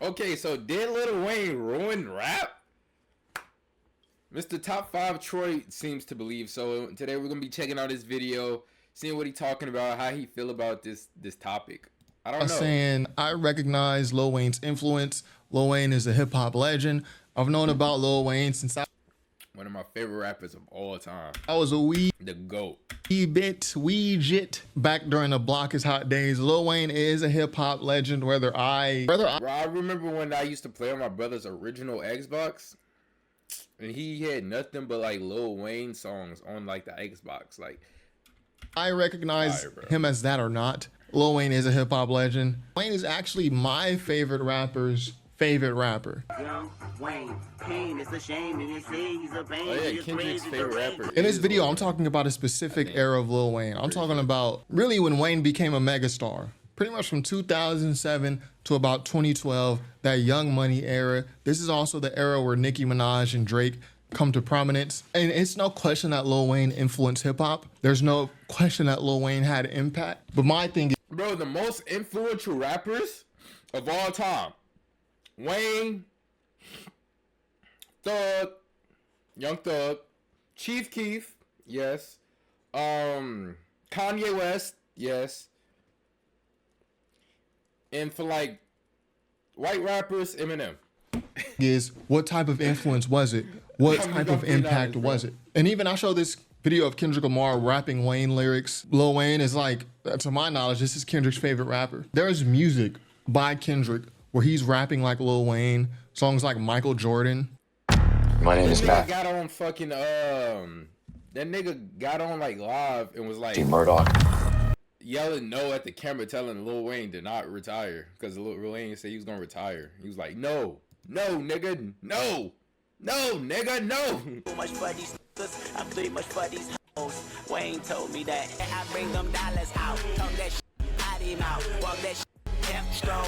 Okay, so did Lil Wayne ruin rap? Mr. Top 5 Troy seems to believe so. Today we're gonna be checking out his video, seeing what he's talking about, how he feel about this topic. I don't know. Saying I recognize Lil Wayne's influence. Lil Wayne is a hip hop legend. I've known about Lil Wayne since one of my favorite rappers of all time. I was a wee GOAT. Weejit back during the Block is Hot days. Lil Wayne is a hip hop legend. Bro, I remember when I used to play on my brother's original Xbox, and he had nothing but like Lil Wayne songs on like the Xbox. Like, I recognize him as that or not. Lil Wayne is a hip hop legend. Wayne is actually my favorite rapper's favorite rapper. Kendrick's favorite rapper. In this video, I'm talking about a specific era of Lil Wayne. I'm talking about really when Wayne became a megastar. Pretty much from 2007 to about 2012, that Young Money era. This is also the era where Nicki Minaj and Drake come to prominence. And it's no question that Lil Wayne influenced hip hop. There's no question that Lil Wayne had impact. But my thing is, bro, the most influential rappers of all time: Wayne, Thug, Young Thug, Chief Keef, yes. Kanye West, yes. And for like white rappers, Eminem. Is what type of influence was it? What type of impact was it? And even I show this video of Kendrick Lamar rapping Wayne lyrics. Lil Wayne is like, to my knowledge, this is Kendrick's favorite rapper. There's music by Kendrick where he's rapping like Lil Wayne, songs like Michael Jordan. My name is Matt. Got on fucking that nigga got on like live and was like Murdoch yelling no at the camera, telling Lil Wayne to not retire because Lil Wayne said he was gonna retire. He was like, no, nigga, no, nigga, no. Too much for these I'm too much for these hoes. Wayne told me that I bring them dollars out. Talk that shit, hide him out. Walk that shit, strong.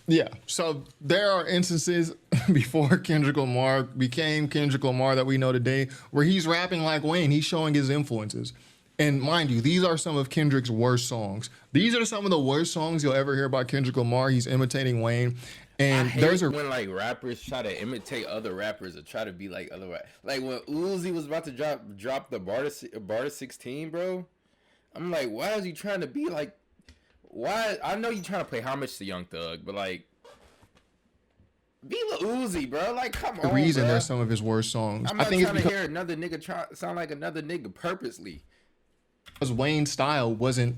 Yeah, so there are instances before Kendrick Lamar became Kendrick Lamar that we know today where he's rapping like Wayne. He's showing his influences. And mind you, these are some of Kendrick's worst songs. These are some of the worst songs you'll ever hear about Kendrick Lamar. He's imitating Wayne. And I hate when like rappers try to imitate other rappers or try to be like other rappers. Like when Uzi was about to drop the Barter 16, bro. I'm like, why is he trying to be like? Why? I know you trying to play homage to Young Thug, but like, be Lil Uzi, bro. Like, come on. The reason bro. They're some of his worst songs. I'm not trying to hear another nigga sound like another nigga purposely. Because Wayne's style wasn't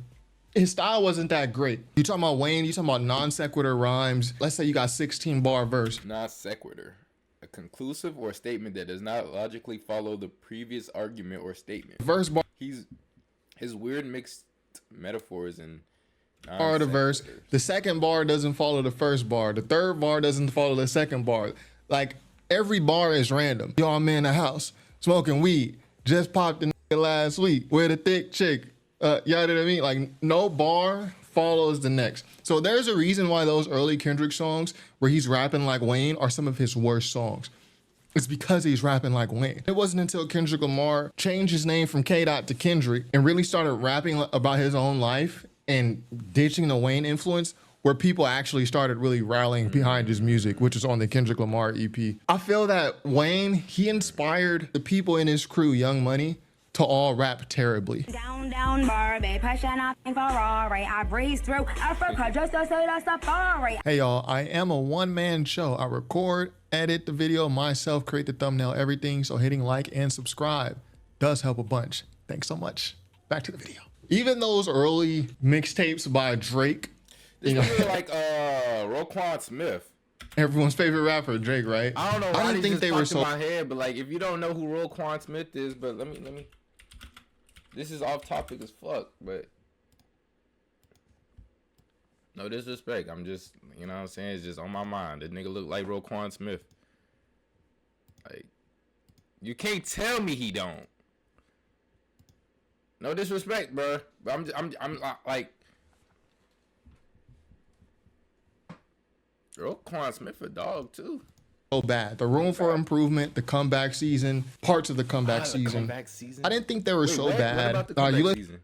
that great. You talking about Wayne, you talking about non sequitur rhymes. Let's say you got 16 bar verse. Non sequitur, a conclusive or statement that does not logically follow the previous argument or statement. Verse bar. His weird mixed metaphors and bar the verse. The second bar doesn't follow the first bar. The third bar doesn't follow the second bar. Like every bar is random. Yo, I'm in the house smoking weed. Just popped the nigga last week with a thick chick. You know what I mean? Like no bar follows the next. So there's a reason why those early Kendrick songs where he's rapping like Wayne are some of his worst songs. It's because he's rapping like Wayne. It wasn't until Kendrick Lamar changed his name from K-Dot to Kendrick and really started rapping about his own life and ditching the Wayne influence where people actually started really rallying behind his music, which is on the Kendrick Lamar EP. I feel that Wayne, he inspired the people in his crew, Young Money, to all rap terribly. Down, Barbie, pushing up in Ferrari. I breeze through Africa just to say the safari. Hey y'all, I am a one-man show. I record, edit the video myself, create the thumbnail, everything. So hitting like and subscribe does help a bunch. Thanks so much. Back to the video. Even those early mixtapes by Drake, you know, like Roquan Smith, everyone's favorite rapper, Drake, right? I don't know. I didn't think they were so. In my head, but like, if you don't know who Roquan Smith is, but let me. This is off topic as fuck, but no disrespect. I'm just, you know what I'm saying? It's just on my mind. That nigga look like Roquan Smith. Like, you can't tell me he don't. No disrespect, bro. But I'm like, Roquan Smith a dog too. So bad. The room for improvement, the comeback season, parts of the comeback season. Comeback season. I didn't think they were so bad. What about the comeback season?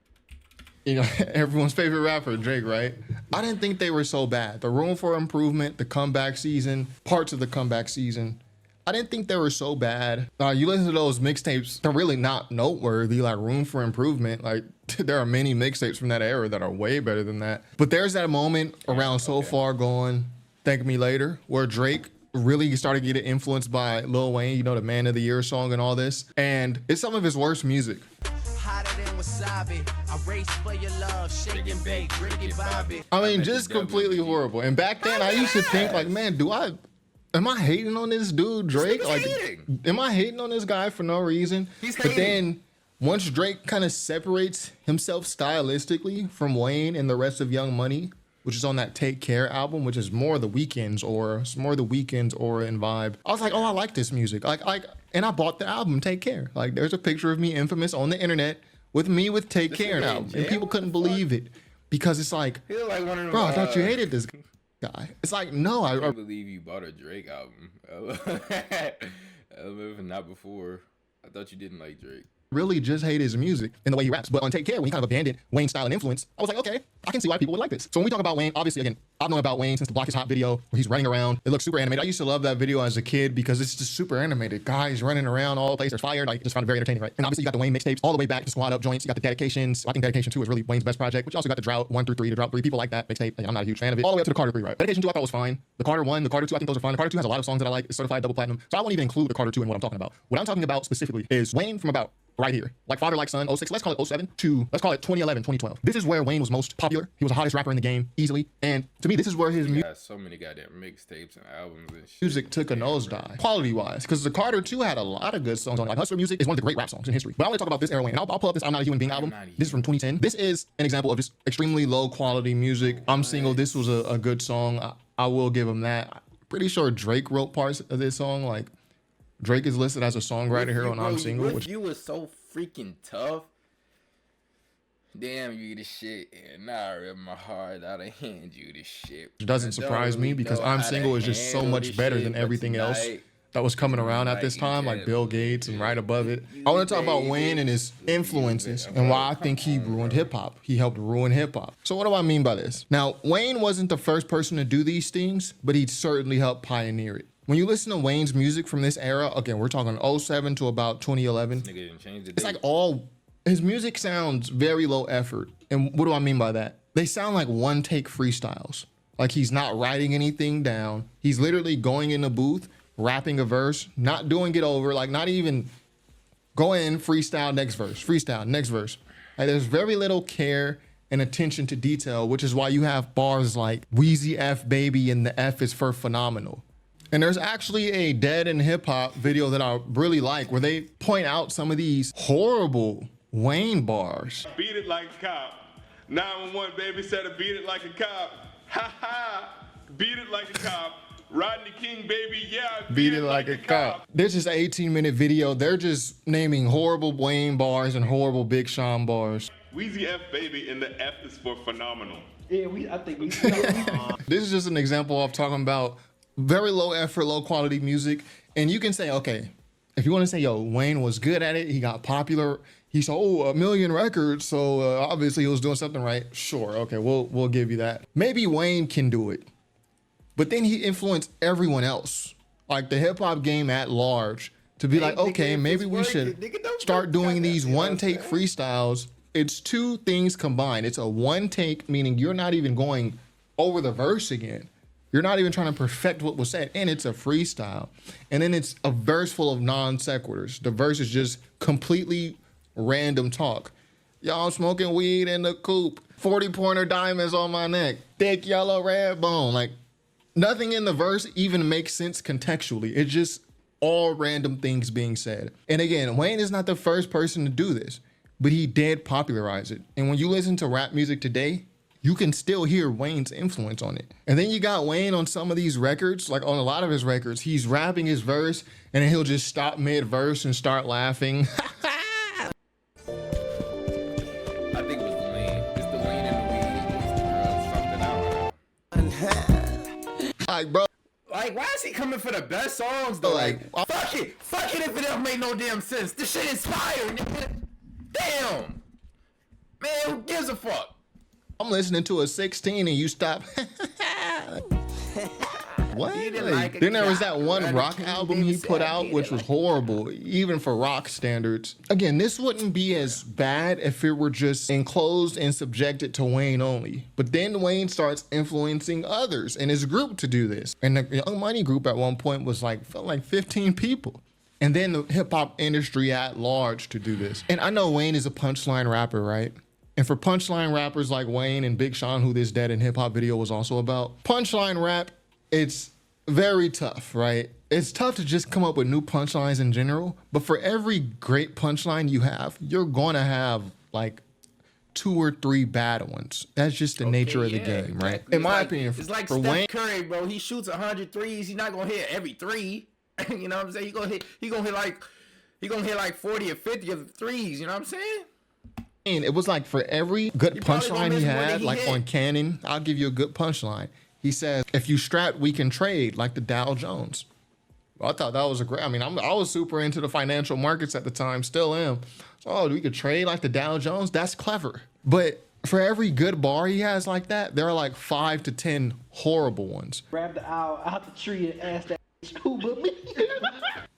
you know, everyone's favorite rapper, Drake, right? I didn't think they were so bad. The Room for Improvement, the comeback season, parts of the comeback season, I didn't think they were so bad. You listen to those mixtapes, they're really not noteworthy, like Room for Improvement. Like, there are many mixtapes from that era that are way better than that. But there's that moment around So Far Gone, Thank Me Later, where Drake really started getting influenced by Lil Wayne, you know, the Man of the Year song and all this. And it's some of his worst music. I mean, just completely horrible. And back then, I used to think, like, man, am I hating on this dude, Drake? Like, am I hating on this guy for no reason? But then, once Drake kind of separates himself stylistically from Wayne and the rest of Young Money, which is on that Take Care album, which is more The Weeknd's aura, and vibe. I was like, oh, I like this music. And I bought the album Take Care. Like, there's a picture of me, infamous, on the internet with Take Care album, and people couldn't believe it because it's like, bro, I thought you hated this guy. It's like, no, I can't believe you bought a Drake album. Not before. I thought you didn't like Drake. Really just hate his music and the way he raps. But on Take Care, when he kind of abandoned Wayne's style and influence, I was like, okay, I can see why people would like this. So when we talk about Wayne, obviously, again, I've known about Wayne since the Block Is Hot video where he's running around. It looks super animated. I used to love that video as a kid because it's just super animated. Guys running around all the place. There's fire. Like, just found it very entertaining, right? And obviously, you got the Wayne mixtapes all the way back to Squad Up joints. You got the Dedications. I think Dedication 2 is really Wayne's best project, but you also got the Drought 1 through 3, the Drought 3. People like that mixtape. Like, I'm not a huge fan of it. All the way up to the Carter 3, right? Dedication 2 I thought was fine. The Carter 1, the Carter 2, I think those are fine. The Carter 2 has a lot of songs that I like. It's certified double platinum. So I won't even include the Carter 2 in what I'm talking about. What I'm talking about specifically is Wayne from about right here, like Father Like Son, 06, let's call it 07 to, let's call it 2011, 2012. This is where Wayne was most popular. He was the hottest rapper in the game, easily. And to me, this is where his music, so many goddamn mixtapes and albums and shit. Music took a nosedive, quality-wise, because the Carter 2 had a lot of good songs on it. Like, Hustler Music is one of the great rap songs in history. But I want to talk about this era Wayne, and I'll pull up this I'm Not a Human Being album. This is from 2010. This is an example of just extremely low-quality music. I'm Single, this was a good song. I will give him that. I'm pretty sure Drake wrote parts of this song. Like, Drake is listed as a songwriter here on I'm Single. Which you was so freaking tough. Damn you this shit, and now I rip my heart out and hand you this shit. It doesn't surprise me because I'm Single is just so much better than everything else that was coming around at this time, like Bill Gates and right above it. I want to talk about Wayne and his influences and why I think he ruined hip hop. He helped ruin hip hop. So what do I mean by this? Now, Wayne wasn't the first person to do these things, but he certainly helped pioneer it. When you listen to Wayne's music from this era, again, we're talking 07 to about 2011. It's like his music sounds very low effort. And what do I mean by that? They sound like one take freestyles. Like he's not writing anything down. He's literally going in the booth, rapping a verse, not doing it over, like not even go in, freestyle, next verse, freestyle, next verse. Like there's very little care and attention to detail, which is why you have bars like Wheezy F baby and the F is for phenomenal. And there's actually a Dead in Hip Hop video that I really like where they point out some of these horrible Wayne bars. Beat it like a cop. 911 baby said to beat it like a cop. Ha ha. Beat it like a cop. Rodney King baby, yeah. Beat it like a cop. This is an 18-minute video. They're just naming horrible Wayne bars and horrible Big Sean bars. Wheezy F baby and the F is for phenomenal. Yeah, I think we This is just an example of talking about very low effort, low quality music. And you can say, okay, if you want to say, yo, Wayne was good at it, he got popular, he sold 1 million records, so obviously he was doing something right. Sure, okay, we'll give you that. Maybe Wayne can do it, but then he influenced everyone else, like the hip hop game at large, to be like, okay, maybe we should start doing these one take freestyles. It's two things combined. It's a one take, meaning you're not even going over the verse again. You're not even trying to perfect what was said, and it's a freestyle. And then it's a verse full of non sequiturs. The verse is just completely random talk. Y'all smoking weed in the coop. 40-pointer diamonds on my neck. Thick yellow red bone. Like, nothing in the verse even makes sense contextually. It's just all random things being said. And again, Wayne is not the first person to do this, but he did popularize it. And when you listen to rap music today, you can still hear Wayne's influence on it. And then you got Wayne on some of these records, like on a lot of his records, he's rapping his verse and then he'll just stop mid-verse and start laughing. I think it was the lean. It's the lean and the weed. Something out. Like, bro. Like, why is he coming for the best songs though? Like, fuck it if it don't make no damn sense. This shit inspired, nigga. Damn. Man, who gives a fuck? I'm listening to a 16 and you stop. What? Like, then there was that one rock album he put out, which was horrible, even for rock standards. Again, this wouldn't be as bad if it were just enclosed and subjected to Wayne only. But then Wayne starts influencing others in his group to do this. And the Young Money group at one point was like, felt like 15 people. And then the hip hop industry at large to do this. And I know Wayne is a punchline rapper, right? And for punchline rappers like Wayne and Big Sean, who this Dead in Hip Hop video was also about, punchline rap, it's very tough, right? It's tough to just come up with new punchlines in general, but for every great punchline you have, you're gonna have like 2 or 3 bad ones. That's just the nature of the game, right? Exactly. In my opinion, it's like for Steph Wayne Curry, bro. He shoots 100 threes. He's not gonna hit every 3. You know what I'm saying? He gonna hit like 40 or 50 of the threes. You know what I'm saying? it was like for every good punchline he had, like on Cannon, I'll give you a good punchline. He says, if you strap, we can trade, like the Dow Jones. Well, I thought that was a great, I mean, I was super into the financial markets at the time, still am. So, oh, we could trade like the Dow Jones? That's clever. But for every good bar he has like that, there are like 5 to 10 horrible ones. Grab the owl out the tree and ask that who but me.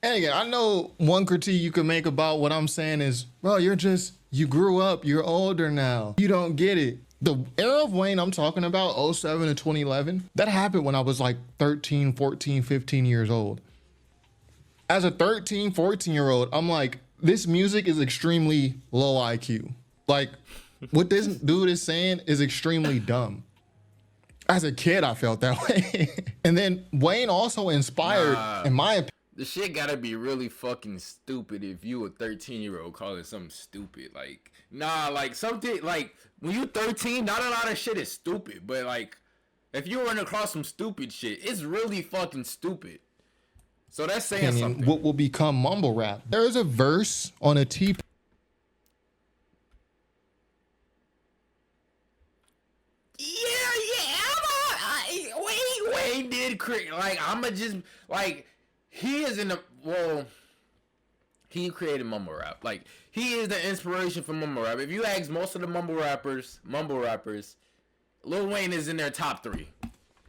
And again, I know one critique you can make about what I'm saying is, bro, you grew up, you're older now. You don't get it. The era of Wayne I'm talking about, 07 to 2011, that happened when I was like 13, 14, 15 years old. As a 13, 14-year-old, I'm like, this music is extremely low IQ. Like, what this dude is saying is extremely dumb. As a kid, I felt that way. And then Wayne also inspired, in my opinion. The shit gotta be really fucking stupid if you a 13-year-old calling something stupid. Like, nah, like something, like, when you 13, not a lot of shit is stupid. But, like, if you run across some stupid shit, it's really fucking stupid. So that's saying something. What will become mumble rap. There is a verse on a T. Wayne did create, like, I'ma just, like, he is in the, well, he created mumble rap. Like, he is the inspiration for mumble rap. If you ask most of the mumble rappers, Lil Wayne is in their top 3.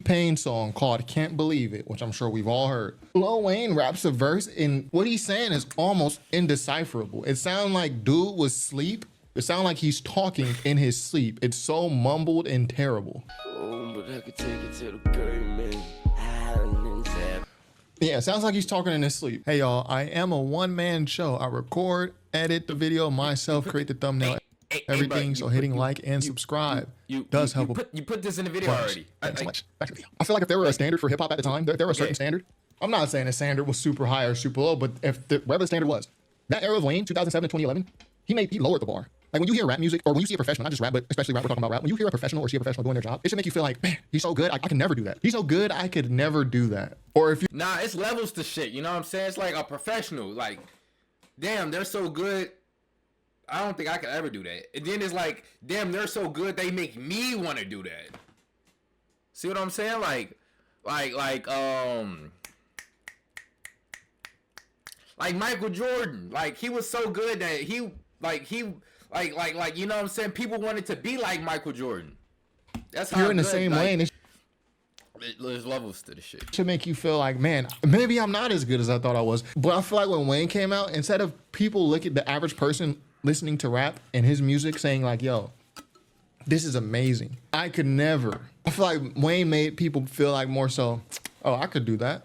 Pain song called Can't Believe It, which I'm sure we've all heard. Lil Wayne raps a verse and what he's saying is almost indecipherable. It sounds like dude was asleep. It sounds like he's talking in his sleep. It's so mumbled and terrible. Oh, but I could take it to the German Islands. Yeah, it sounds like he's talking in his sleep. Hey y'all, I am a one-man show. I record, edit the video myself, create the thumbnail, everything. So hitting like and subscribe does help. You put this in the video already. Thanks so much. Back to the video. I feel like if there were a standard for hip hop at the time, there was a certain standard. I'm not saying the standard was super high or super low, but whatever the standard was, that era of Wayne, 2007 to 2011, he lowered the bar. Like when you hear rap music, or when you see a professional, not just rap, but especially rap, we're talking about rap. When you hear a professional or see a professional doing their job, it should make you feel like, man, he's so good, I can never do that. He's so good, I could never do that. Or if you, nah, it's levels to shit. You know what I'm saying? It's like a professional. Like, damn, they're so good, I don't think I could ever do that. And then it's like, damn, they're so good, they make me want to do that. See what I'm saying? Like Michael Jordan. Like, he was so good that you know what I'm saying? People wanted to be like Michael Jordan. That's how you're in the same lane. There's levels to the shit. It should make you feel like, man, maybe I'm not as good as I thought I was. But I feel like when Wayne came out, instead of people look at the average person listening to rap and his music saying like, yo, this is amazing, I could never. I feel like Wayne made people feel like more so, oh, I could do that.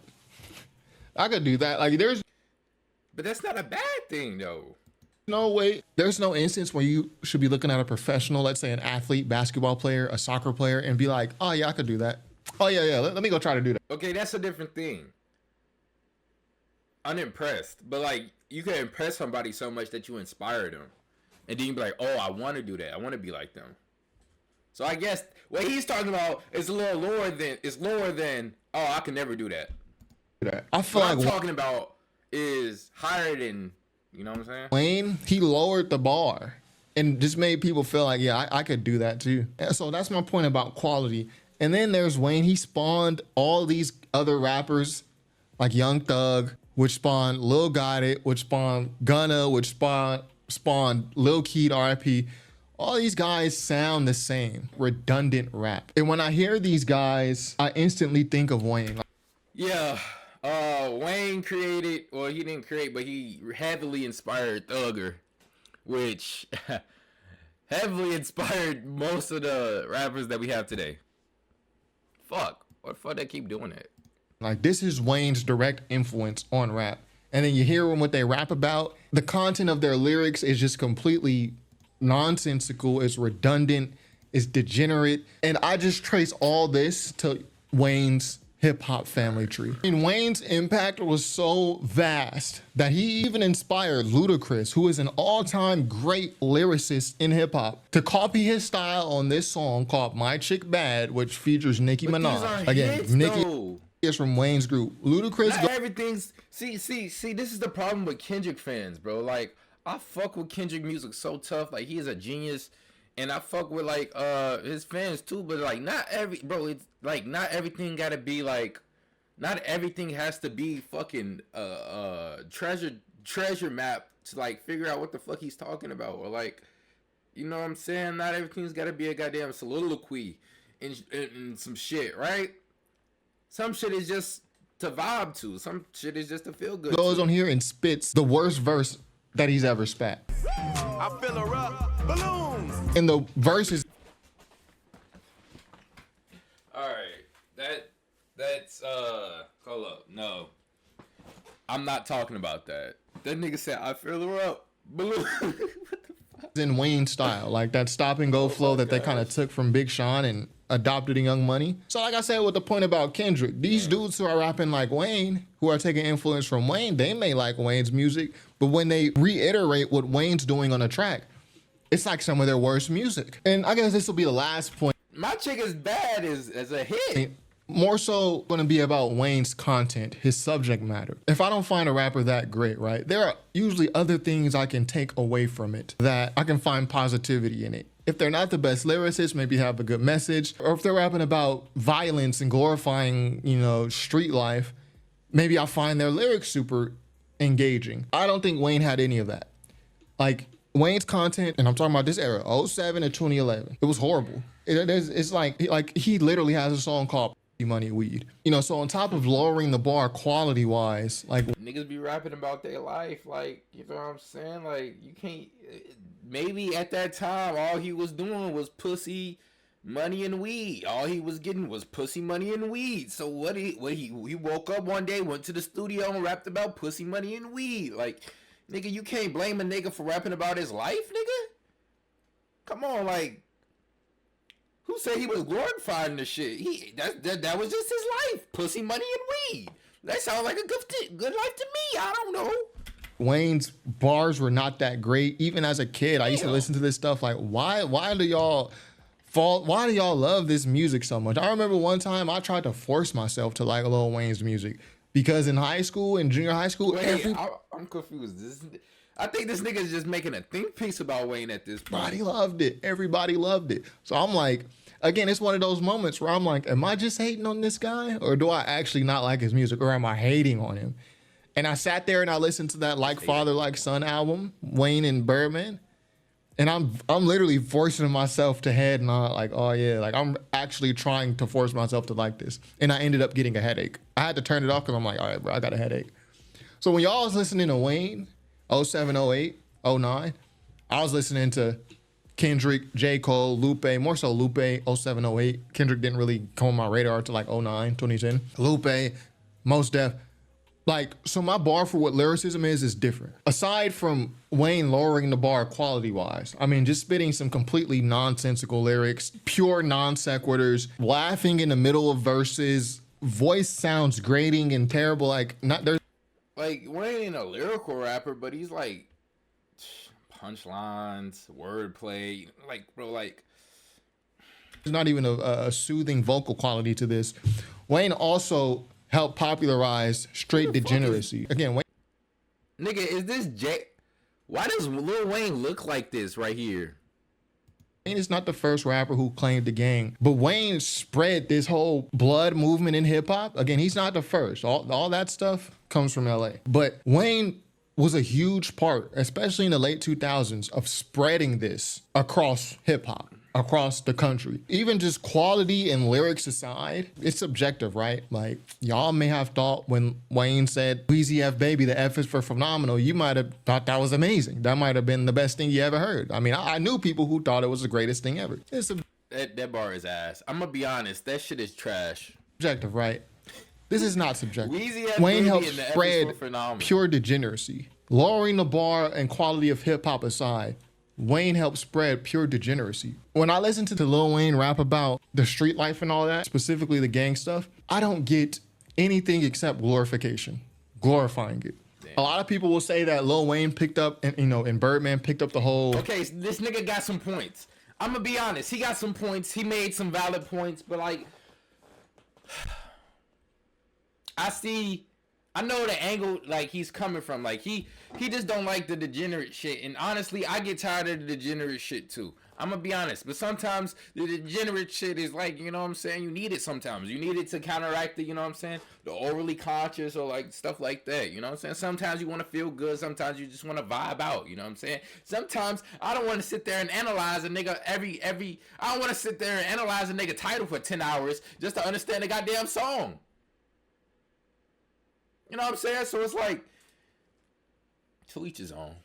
I could do that. Like But that's not a bad thing though. No way. There's no instance where you should be looking at a professional, let's say an athlete, basketball player, a soccer player, and be like, oh yeah, I could do that. Oh yeah, let me go try to do that. Okay, that's a different thing. Unimpressed. But like, you can impress somebody so much that you inspire them. And then you be like, oh, I want to do that. I want to be like them. So I guess what he's talking about is a little lower than, oh, I can never do that. I feel what like I'm talking about is higher than, you know what I'm saying? Wayne, he lowered the bar and just made people feel like, yeah, I could do that too. So that's my point about quality. And then there's Wayne. He spawned all these other rappers like Young Thug, which spawned Lil Got It, which spawned Gunna, which spawned Lil Keed, RIP. All these guys sound the same, redundant rap. And when I hear these guys, I instantly think of Wayne. Yeah, Wayne created, well, he didn't create, but he heavily inspired Thugger, which heavily inspired most of the rappers that we have today. Fuck, what the fuck they keep doing that? Like, this is Wayne's direct influence on rap. And then you hear them what they rap about. The content of their lyrics is just completely nonsensical, it's redundant, it's degenerate. And I just trace all this to Wayne's hip hop family tree. And Wayne's impact was so vast that he even inspired Ludacris, who is an all-time great lyricist in hip hop, to copy his style on this song called My Chick Bad, which features Nicki Minaj. Again, Nicki is from Wayne's group. Ludacris. Not everything's see. This is the problem with Kendrick fans, bro. Like, I fuck with Kendrick music so tough. Like, he is a genius, and I fuck with like his fans too. But like, it's like not everything gotta be like, not everything has to be fucking treasure map to like figure out what the fuck he's talking about, or like, you know what I'm saying? Not everything's gotta be a goddamn soliloquy and some shit, right? Some shit is just to vibe to. Some shit is just to feel good. Goes on here and spits the worst verse that he's ever spat. I fill her up, balloons. And the verses. All right, that's hold up, no, I'm not talking about that. That nigga said I fill her up, balloon. In Wayne style, like that stop and go flow that they kind of took from Big Sean and adopted in Young Money. So like I said with the point about Kendrick, these dudes who are rapping like Wayne, who are taking influence from Wayne, they may like Wayne's music, but when they reiterate what Wayne's doing on a track, it's like some of their worst music. And I guess this will be the last point. My Chick is Bad is as a hit. More so going to be about Wayne's content, his subject matter. If I don't find a rapper that great, right, there are usually other things I can take away from it that I can find positivity in it. If they're not the best lyricists, maybe have a good message, or if they're rapping about violence and glorifying, you know, street life, maybe I'll find their lyrics super engaging. I don't think Wayne had any of that. Like, Wayne's content, and I'm talking about this era, 07 to 2011, it was horrible. It's like he literally has a song called Money Weed. You know, so on top of lowering the bar quality wise, like niggas be rapping about their life, like, you know what I'm saying? Like, you can't, maybe at that time all he was doing was pussy, money, and weed. All he was getting was pussy, money, and weed. So he woke up one day, went to the studio and rapped about pussy, money, and weed. Like, nigga, you can't blame a nigga for rapping about his life, nigga. Come on, like, who said he was glorifying the shit? That was just his life. Pussy, money, and weed. That sounds like a good life to me. I don't know. Wayne's bars were not that great. Even as a kid, I used to listen to this stuff like, why do y'all love this music so much? I remember one time I tried to force myself to like Lil Wayne's music because in high school, in junior high school, I'm confused. I think this nigga is just making a think piece about Wayne at this point. Everybody loved it. Everybody loved it. So I'm like, again, it's one of those moments where I'm like, am I just hating on this guy? Or do I actually not like his music? Or am I hating on him? And I sat there and I listened to that Like Father, Like Son album, Wayne and Birdman. And I'm literally forcing myself to head nod like, oh yeah, like I'm actually trying to force myself to like this. And I ended up getting a headache. I had to turn it off because I'm like, all right, bro, I got a headache. So when y'all was listening to Wayne, 07, 08, 09, I was listening to Kendrick, J. Cole, Lupe, more so Lupe, 07, 08. Kendrick didn't really come on my radar until like 09, 2010. Lupe, Mos Def. Like, so my bar for what lyricism is different. Aside from Wayne lowering the bar quality-wise, I mean, just spitting some completely nonsensical lyrics, pure non sequiturs, laughing in the middle of verses, voice sounds grating and terrible. Like, Like, Wayne ain't a lyrical rapper, but he's like punchlines, wordplay, like, bro, like, there's not even a soothing vocal quality to this. Wayne also helped popularize straight degeneracy. Again, Wayne. Nigga, is this why does Lil Wayne look like this right here? Wayne is not the first rapper who claimed the gang, but Wayne spread this whole blood movement in hip hop. Again, he's not the first. All that stuff comes from LA. But Wayne was a huge part, especially in the late 2000s, of spreading this across hip hop, across the country. Even just quality and lyrics aside, it's subjective, right? Like, y'all may have thought when Wayne said, Weezy F Baby, the F is for phenomenal, you might have thought that was amazing. That might have been the best thing you ever heard. I mean, I knew people who thought it was the greatest thing ever. It's That bar is ass. I'm gonna be honest. That shit is trash. subjective, right? This is not subjective. Weezy F Wayne Baby helped and the F is spread for phenomenal. pure degeneracy. Lowering the bar and quality of hip hop aside, Wayne helped spread pure degeneracy. When I listen to the Lil Wayne rap about the street life and all that, specifically the gang stuff, I don't get anything except glorification, glorifying it. Damn. A lot of people will say that Lil Wayne picked up, and and Birdman picked up the whole. Okay, so this nigga got some points. I'm gonna be honest. He got some points. He made some valid points, but like, I know the angle like he's coming from. Like he just don't like the degenerate shit. And honestly, I get tired of the degenerate shit too. I'm gonna be honest, but sometimes the degenerate shit is like, you know what I'm saying? You need it sometimes. You need it to counteract the, you know what I'm saying? The overly conscious or like stuff like that. You know what I'm saying? Sometimes you want to feel good. Sometimes you just want to vibe out. You know what I'm saying? Sometimes I don't want to sit there and analyze a nigga I don't want to sit there and analyze a nigga title for 10 hours just to understand the goddamn song. You know what I'm saying? So it's like, to each his own.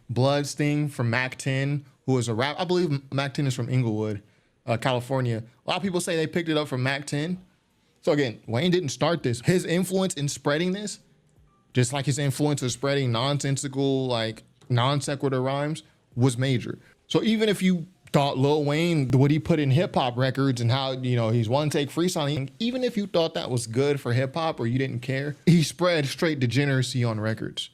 Blood Sting from Mac 10, who is a rap. I believe Mac 10 is from Inglewood, California. A lot of people say they picked it up from Mac 10. So again, Wayne didn't start this. His influence in spreading this, just like his influence of spreading nonsensical, like non sequitur rhymes, was major. So even if you thought Lil Wayne, what he put in hip hop records and how, he's one take freestyling, even if you thought that was good for hip hop or you didn't care, he spread straight degeneracy on records.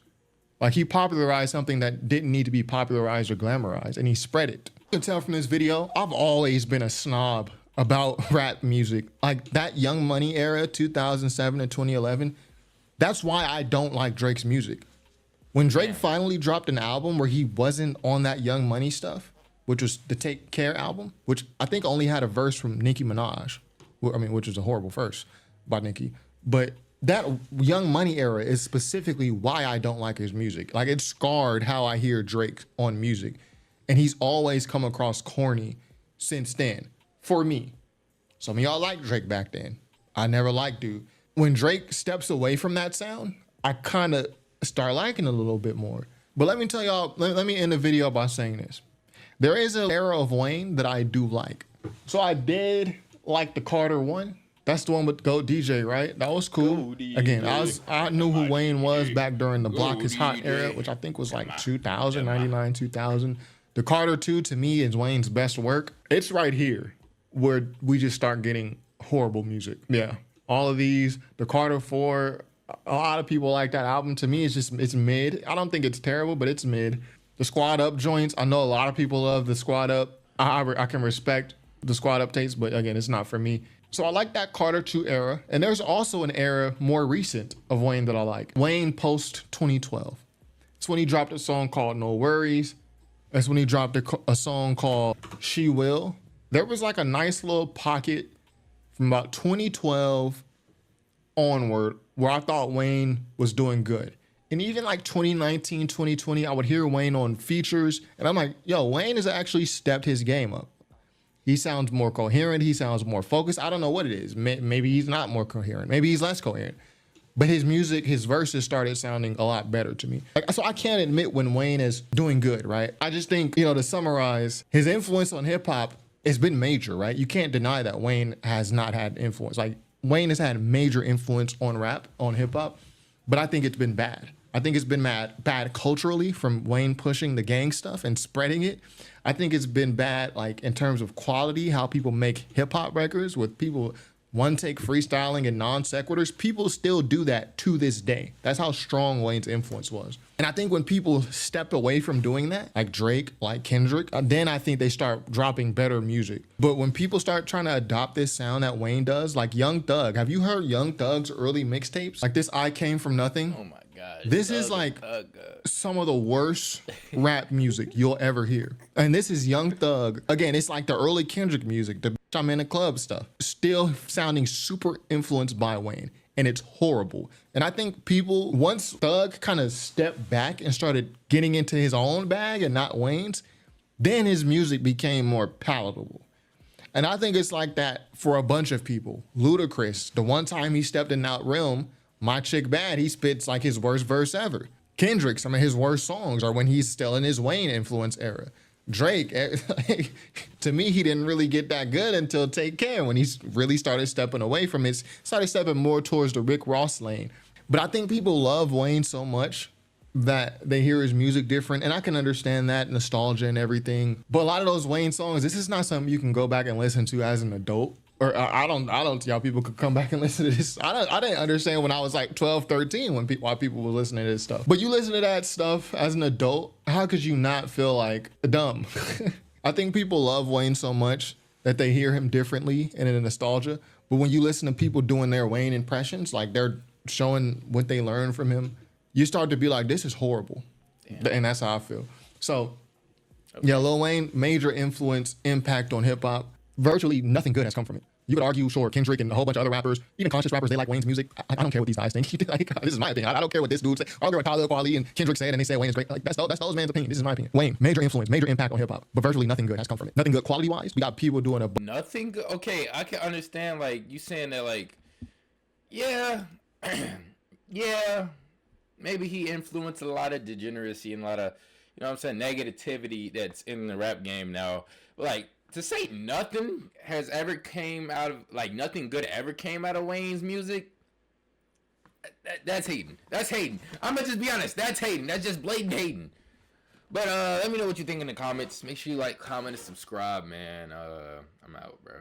Like he popularized something that didn't need to be popularized or glamorized, and he spread it. You can tell from this video, I've always been a snob about rap music. Like that Young Money era, 2007 to 2011, that's why I don't like Drake's music. When Drake finally dropped an album where he wasn't on that Young Money stuff, which was the Take Care album, which I think only had a verse from Nicki Minaj, which was a horrible verse by Nicki. But that Young Money era is specifically why I don't like his music. Like it scarred how I hear Drake on music. And he's always come across corny since then, for me. Some of y'all liked Drake back then. I never liked dude. When Drake steps away from that sound, I kind of start liking it a little bit more. But let me tell y'all, let me end the video by saying this. There is an era of Wayne that I do like. So I did like the Carter one. That's the one with Go DJ, right? That was cool. Again, I knew who Wayne was back during the Block is Hot era, which I think was like 2000, 99, 2000. The Carter 2 to me is Wayne's best work. It's right here where we just start getting horrible music. Yeah. All of these, the Carter 4, a lot of people like that album. To me, it's mid. I don't think it's terrible, but it's mid. The Squad Up joints, I know a lot of people love the Squad Up. I can respect the Squad Up tapes, but again, it's not for me. So I like that Carter 2 era. And there's also an era more recent of Wayne that I like. Wayne post 2012. It's when he dropped a song called No Worries. That's when he dropped a song called She Will. There was like a nice little pocket from about 2012 onward where I thought Wayne was doing good. And even like 2019, 2020, I would hear Wayne on features and I'm like, yo, Wayne has actually stepped his game up. He sounds more coherent. He sounds more focused. I don't know what it is. Maybe he's not more coherent. Maybe he's less coherent. But his music, his verses started sounding a lot better to me. So I can't admit when Wayne is doing good, right? I just think, to summarize, his influence on hip hop has been major, right? You can't deny that Wayne has not had influence. Like Wayne has had major influence on rap, on hip hop, but I think it's been bad. I think it's been bad culturally from Wayne pushing the gang stuff and spreading it. I think it's been bad, like in terms of quality, how people make hip hop records with people one take freestyling and non sequiturs. People still do that to this day. That's how strong Wayne's influence was. And I think when people step away from doing that, like Drake, like Kendrick, then I think they start dropping better music. But when people start trying to adopt this sound that Wayne does, like Young Thug, have you heard Young Thug's early mixtapes? Like this I Came From Nothing. Oh my God. This is like some of the worst rap music you'll ever hear. And this is Young Thug. Again, it's like the early Kendrick music, the I'm in a club stuff. Still sounding super influenced by Wayne. and it's horrible. And I think people, once Thug kind of stepped back and started getting into his own bag and not Wayne's, then his music became more palatable. And I think it's like that for a bunch of people. Ludacris, the one time he stepped in that realm, My Chick Bad, he spits like his worst verse ever. Kendrick, some of his worst songs are when he's still in his Wayne influence era. Drake, to me, he didn't really get that good until Take Care, when he really started stepping away from started stepping more towards the Rick Ross lane. But I think people love Wayne so much that they hear his music different, and I can understand that, nostalgia and everything. But a lot of those Wayne songs, this is not something you can go back and listen to as an adult. Or I don't see how people could come back and listen to this. I didn't understand when I was like 12, 13 why people were listening to this stuff. But you listen to that stuff as an adult, how could you not feel like dumb? I think people love Wayne so much that they hear him differently and in a nostalgia. But when you listen to people doing their Wayne impressions, like they're showing what they learned from him, you start to be like, this is horrible. Damn. And that's how I feel. So, yeah, Lil Wayne, major influence, impact on hip hop. Virtually nothing good has come from it. You could argue, sure, Kendrick and a whole bunch of other rappers, even conscious rappers, they like Wayne's music. I don't care what these guys think. Like, this is my opinion. I don't care what this dude say. I don't care what Talib Kweli and Kendrick said, and they say Wayne is great. Like, that's those man's opinion. This is my opinion. Wayne, major influence, major impact on hip hop, but virtually nothing good has come from it. Nothing good quality-wise. We got people doing nothing good. Okay, I can understand, like, you saying that, like, yeah, yeah, maybe he influenced a lot of degeneracy and a lot of, you know what I'm saying, negativity that's in the rap game now. Like, to say nothing has ever came out of, like, nothing good ever came out of Wayne's music, that's hating. That's hating. I'm gonna just be honest. That's hating. That's just blatant hating. But let me know what you think in the comments. Make sure you like, comment, and subscribe, man. I'm out, bro.